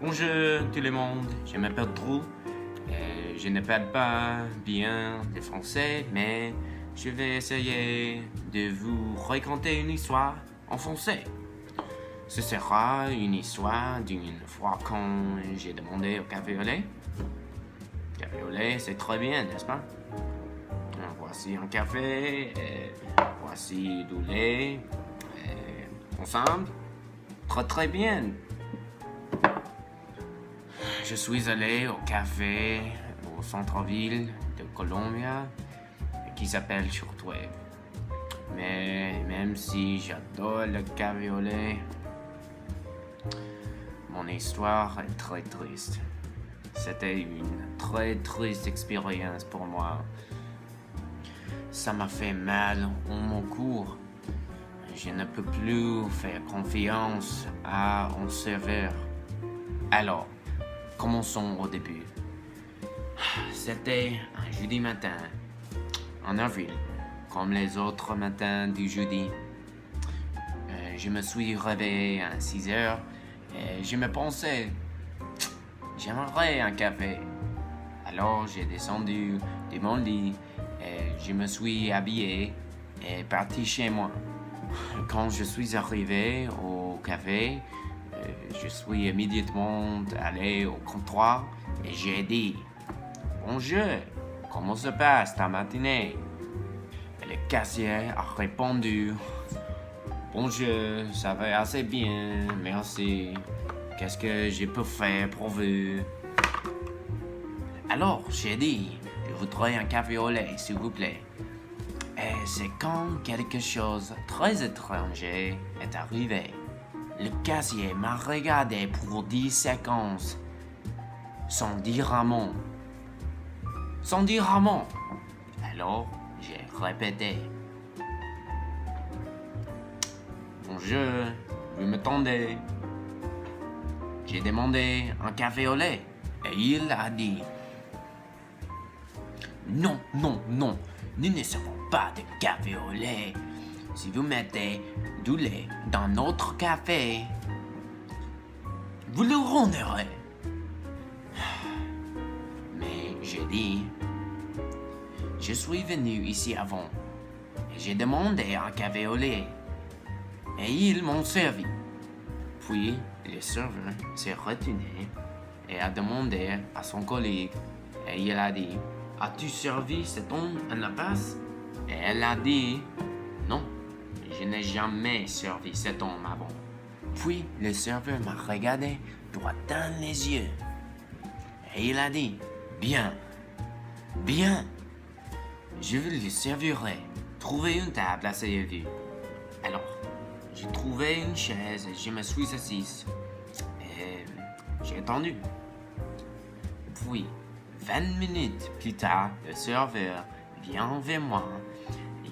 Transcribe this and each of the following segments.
Bonjour tout le monde, je m'appelle Drew. Je ne parle pas bien le français, mais je vais essayer de vous raconter une histoire en français. Ce sera une histoire d'une fois quand j'ai demandé au café au lait. Café au lait, c'est très bien, n'est-ce pas? Voici un café, voici du lait, ensemble. Très très bien. Je suis allé au café au centre-ville de Colombia qui s'appelle Shortwave. Mais même si j'adore le café au lait, mon histoire est très triste. C'était une très triste expérience pour moi. Ça m'a fait mal au mon cours. Je ne peux plus faire confiance à un serveur. Alors, commençons au début. C'était un jeudi matin, en avril, comme les autres matins du jeudi. Je me suis réveillé à 6 heures et je me pensais, j'aimerais un café. Alors j'ai descendu de mon lit et je me suis habillé et parti chez moi. Quand je suis arrivé au café, je suis immédiatement allé au comptoir et j'ai dit « Bonjour, comment se passe ta matinée ?» Et le caissier a répondu « Bonjour, ça va assez bien, merci. Qu'est-ce que je peux faire pour vous ?» Alors j'ai dit « Je voudrais un café au lait, s'il vous plaît. » Et c'est quand quelque chose de très étranger est arrivé. Le caissier m'a regardé pour 10 secondes, sans dire un mot. Sans dire un mot. Alors, j'ai répété. Bonjour, vous m'entendez? J'ai demandé un café au lait et il a dit non, non, non, nous ne servons pas de café au lait. Si vous mettez du lait dans notre café, vous le rendrez. Mais j'ai dit, je suis venu ici avant et j'ai demandé un café au lait et ils m'ont servi. Puis le serveur s'est retourné et a demandé à son collègue et il a dit, as-tu servi cet homme à la passe? Et elle a dit, non. Je n'ai jamais servi cet homme avant. Puis le serveur m'a regardé droit dans les yeux. Et il a dit, bien, bien, je vous le servirai. Trouvez une table asseyez-vous. Alors, j'ai trouvé une chaise et je me suis assise. Et j'ai attendu. Puis, 20 minutes plus tard, le serveur vient vers moi.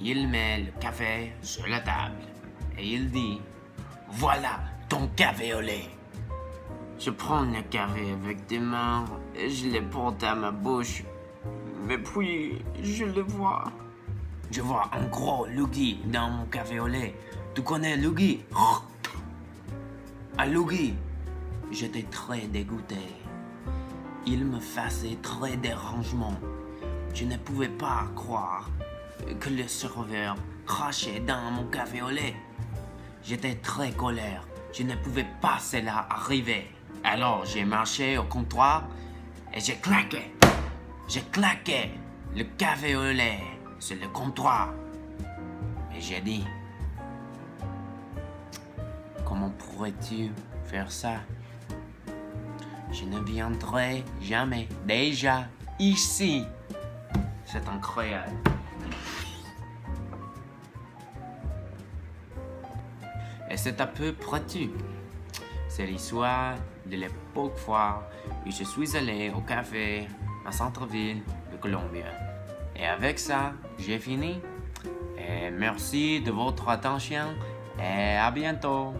Il met le café sur la table et il dit « Voilà ton café au lait !» Je prends le café avec des mains et je le porte à ma bouche. Mais puis, je le vois. Je vois un gros loogie dans mon café au lait. Tu connais loogie? Un loogie. J'étais très dégoûté. Il me faisait très dérangement. Je ne pouvais pas croire que le serveur crachait dans mon café au lait. J'étais très colère. Je ne pouvais pas cela arriver. Alors j'ai marché au comptoir et j'ai claqué. J'ai claqué le café au lait sur le comptoir. Et j'ai dit, comment pourrais-tu faire ça? Je ne viendrai jamais déjà ici. C'est incroyable. Et c'est un peu près tout. C'est l'histoire de l'époque foire où je suis allé au café en centre-ville de Colombie. Et avec ça, j'ai fini. Et merci de votre attention et à bientôt.